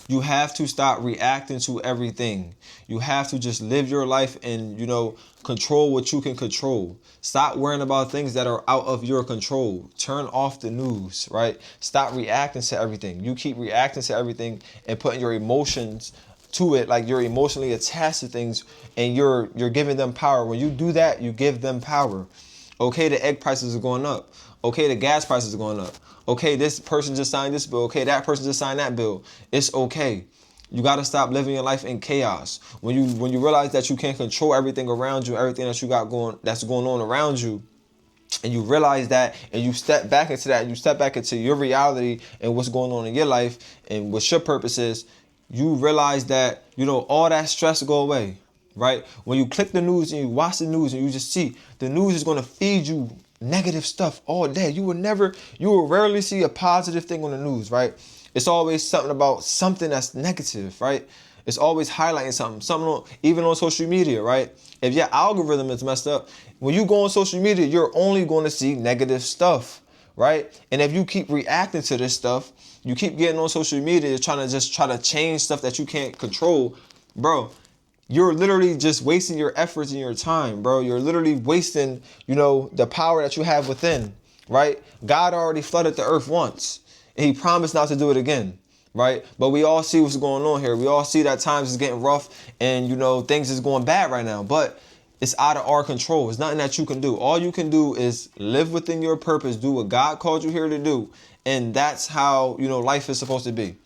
You have to stop reacting to everything. You have to just live your life and, control what you can control. Stop worrying about things that are out of your control. Turn off the news, right? Stop reacting to everything. You keep reacting to everything and putting your emotions to it, like you're emotionally attached to things, and you're giving them power. When you do that, you give them power. Okay, the egg prices are going up. Okay, the gas prices are going up. Okay, this person just signed this bill. Okay, that person just signed that bill. It's okay. You got to stop living your life in chaos. When you realize that you can't control everything around you, everything that you got that's going on around you, and you realize that, and you step back into that, and you step back into your reality and what's going on in your life and what your purpose is, you realize that, all that stress go away, right? When you click the news and you watch the news and you just see the news is going to feed you negative stuff all day. You will rarely see a positive thing on the news, right? It's always something about something that's negative, right? It's always highlighting something even on social media, right? If your algorithm is messed up, when you go on social media, you're only going to see negative stuff, right? And if you keep reacting to this stuff, you keep getting on social media trying to change stuff that you can't control, bro, you're literally just wasting your efforts and your time, bro. You're literally wasting, the power that you have within, right? God already flooded the earth once, and he promised not to do it again, right? But we all see what's going on here. We all see that times is getting rough and, things is going bad right now. But it's out of our control. It's nothing that you can do. All you can do is live within your purpose, do what God called you here to do. And that's how, life is supposed to be.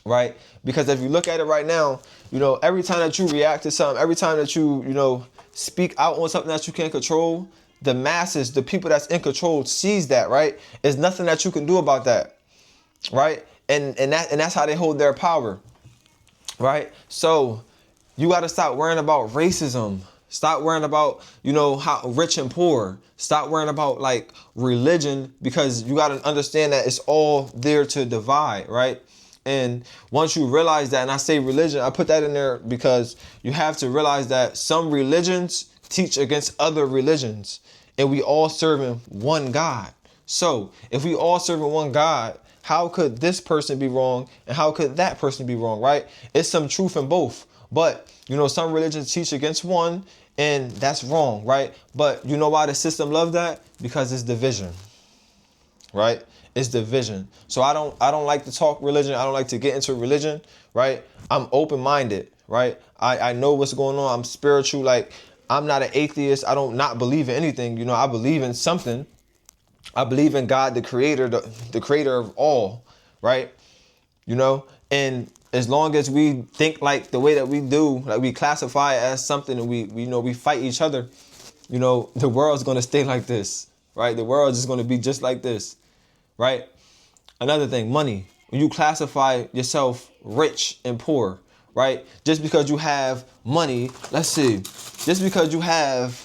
Right? Because if you look at it right now, every time that you react to something, every time that you speak out on something that you can't control, the masses, the people that's in control sees that, right? There's nothing that you can do about that, right? And that's how they hold their power, right? So you got to stop worrying about racism. Stop worrying about, how rich and poor. Stop worrying about like religion, because you got to understand that it's all there to divide, right? And once you realize that, and I say religion, I put that in there because you have to realize that some religions teach against other religions, and we all serving one God. So if we all serving one God, how could this person be wrong and how could that person be wrong, right? It's some truth in both. But, some religions teach against one, and that's wrong, right? But you know why the system loves that? Because it's division, right? It's division. So I don't like to talk religion. I don't like to get into religion, right? I'm open-minded, right? I know what's going on. I'm spiritual. Like, I'm not an atheist. I don't not believe in anything. I believe in something. I believe in God, the creator, the creator of all, right? And as long as we think like the way that we do, like we classify it as something, and we fight each other, the world's going to stay like this, right? The world is going to be just like this. Right? Another thing, money. When you classify yourself rich and poor, right? Just because you have money, let's see, just because you have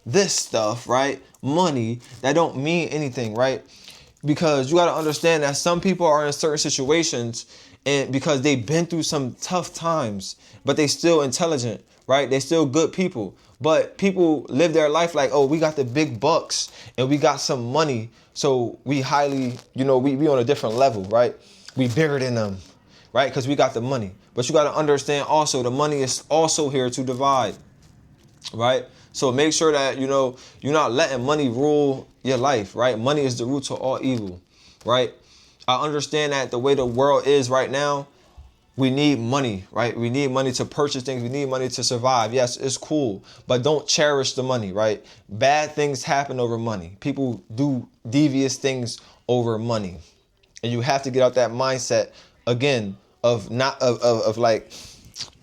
this stuff, right? Money, that don't mean anything, right? Because you got to understand that some people are in certain situations and because they've been through some tough times, but they still intelligent, right? They still good people. But people live their life like, oh, we got the big bucks and we got some money. So we highly, we on a different level, right? We bigger than them, right? Because we got the money. But you got to understand also the money is also here to divide, right? So make sure that, you're not letting money rule your life, right? Money is the root to all evil, right? I understand that the way the world is right now, we need money, right? We need money to purchase things. We need money to survive. Yes, it's cool, but don't cherish the money, right? Bad things happen over money. People do devious things over money. And you have to get out that mindset again of not of like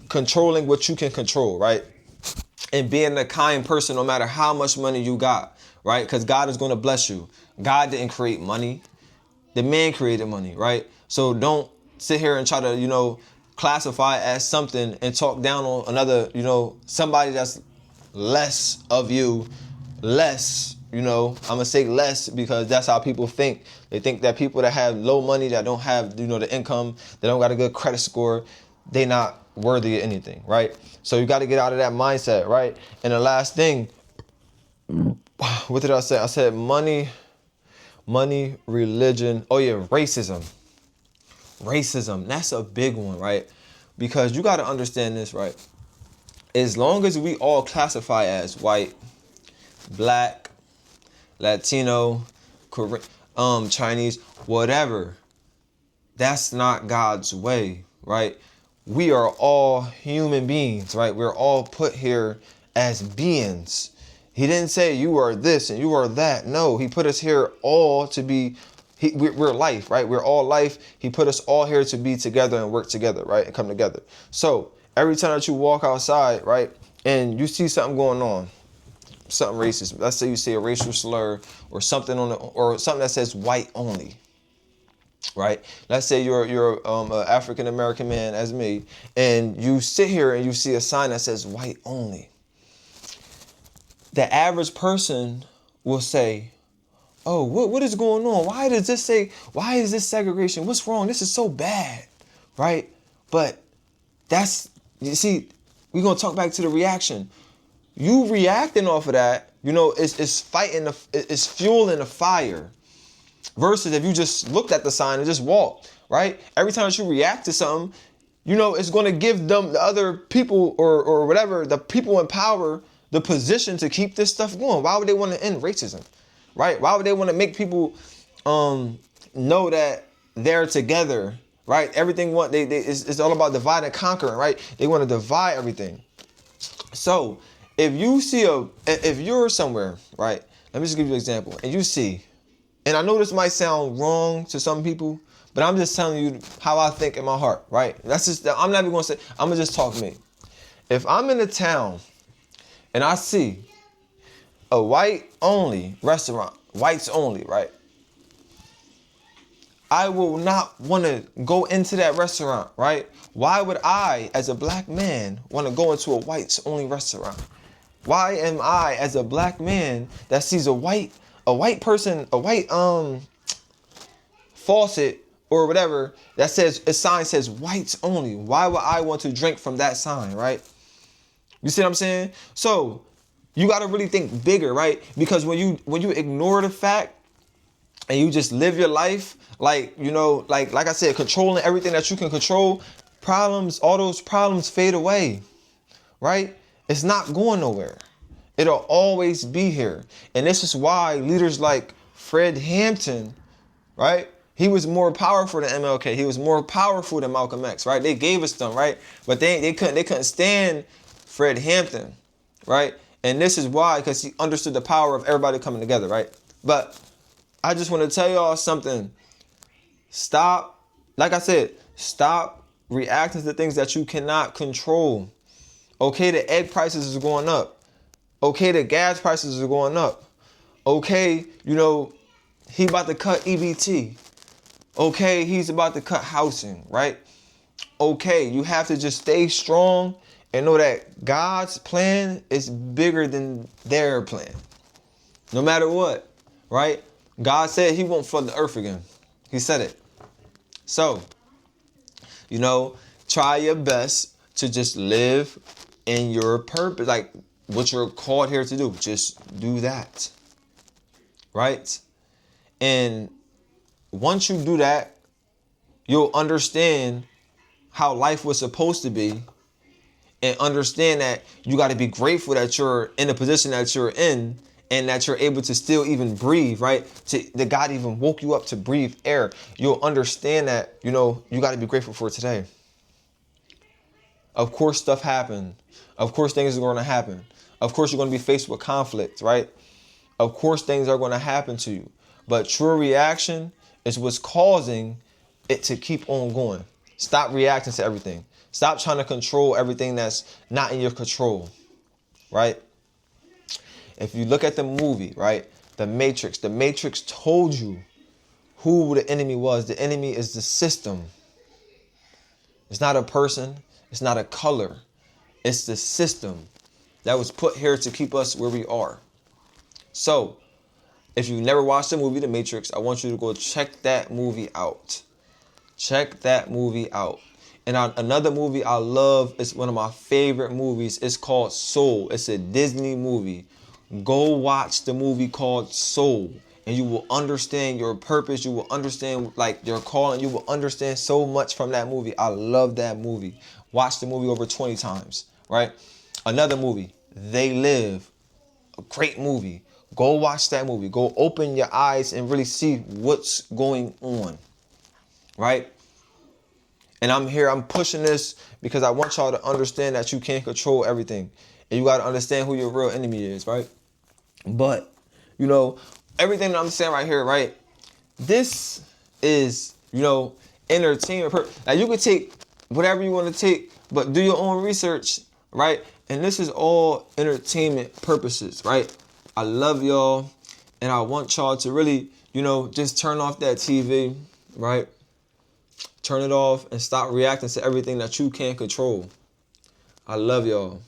controlling what you can control, right? And being a kind person no matter how much money you got, right? Because God is going to bless you. God didn't create money. The man created money, right? So don't sit here and try to, classify it as something and talk down on another, somebody that's less of you, less, I'm going to say less because that's how people think. They think that people that have low money, that don't have, the income, they don't got a good credit score, they not worthy of anything, right? So you got to get out of that mindset, right? And the last thing, what did I say? I said money, religion. Oh yeah, racism. Racism, that's a big one, right? Because you got to understand this, right? As long as we all classify as white, black, Latino, Chinese, whatever, that's not God's way, right? We are all human beings, right? We're all put here as beings. He didn't say you are this and you are that. No, he put us here all to be, we're life, right? We're all life. He put us all here to be together and work together, right? And come together. So every time that you walk outside, right, and you see something going on, something racist, let's say you see a racial slur or something or something that says white only, right? Let's say you're an African American man as me, and you sit here and you see a sign that says white only. The average person will say, oh, what is going on? Why is this segregation? What's wrong? This is so bad, right? But you see, we're going to talk back to the reaction. You reacting off of that, it's fueling the fire. Versus if you just looked at the sign and just walked, right? Every time that you react to something, it's going to give them, the other people or whatever, the people in power, the position to keep this stuff going. Why would they want to end racism, right? Why would they want to make people know that they're together, right? Everything it's all about divide and conquer, right? They want to divide everything. So if you're somewhere, right? Let me just give you an example. And you see, and I know this might sound wrong to some people, but I'm just telling you how I think in my heart, right? I'm not even going to say, I'm going to just talk to me. If I'm in a town and I see a white only restaurant, whites only, right? I will not want to go into that restaurant, right? Why would I, as a black man, want to go into a whites only restaurant? Why am I, as a black man that sees a white person, a white faucet or whatever that says, a sign says whites only, why would I want to drink from that sign, right? You see what I'm saying? So you got to really think bigger, right? Because when you ignore the fact and you just live your life like I said, controlling everything that you can control, all those problems fade away, right? It's not going nowhere. It'll always be here. And this is why leaders like Fred Hampton, right? He was more powerful than MLK. He was more powerful than Malcolm X, right? They gave us them, right? But they couldn't stand Fred Hampton, right? And this is why, because he understood the power of everybody coming together, right? But I just want to tell y'all something. Stop, like I said, stop reacting to things that you cannot control. Okay, the egg prices is going up. Okay, the gas prices are going up. Okay, he about to cut EBT. Okay, he's about to cut housing, right? Okay, you have to just stay strong and know that God's plan is bigger than their plan. No matter what, right? God said he won't flood the earth again. He said it. So, try your best to just live in your purpose, like what you're called here to do. Just do that, right? And once you do that, you'll understand how life was supposed to be and understand that you got to be grateful that you're in the position that you're in and that you're able to still even breathe, right? That God even woke you up to breathe air. You'll understand that, you got to be grateful for today. Of course, stuff happened. Of course, things are going to happen. Of course, you're going to be faced with conflict, right? Of course, things are going to happen to you. But true reaction is what's causing it to keep on going. Stop reacting to everything. Stop trying to control everything that's not in your control, right? If you look at the movie, right, The Matrix told you who the enemy was. The enemy is the system. It's not a person. It's not a color. It's the system that was put here to keep us where we are. So, if you never watched the movie The Matrix, I want you to go check that movie out. Check that movie out. And another movie I love, is one of my favorite movies. It's called Soul. It's a Disney movie. Go watch the movie called Soul. and you will understand your purpose. You will understand like your calling. You will understand so much from that movie. I love that movie. Watched the movie over 20 times, right? Another movie, They Live, a great movie. Go watch that movie. Go open your eyes and really see what's going on, right? And I'm pushing this because I want y'all to understand that you can't control everything. And you got to understand who your real enemy is, right? But, you know, everything that I'm saying right here, right? This is, you know, entertainment. Now, you can take whatever you want to take, but do your own research, right? And this is all entertainment purposes, right? I love y'all, and I want y'all to really, you know, just turn off that TV, right? Turn it off and stop reacting to everything that you can't control. I love y'all.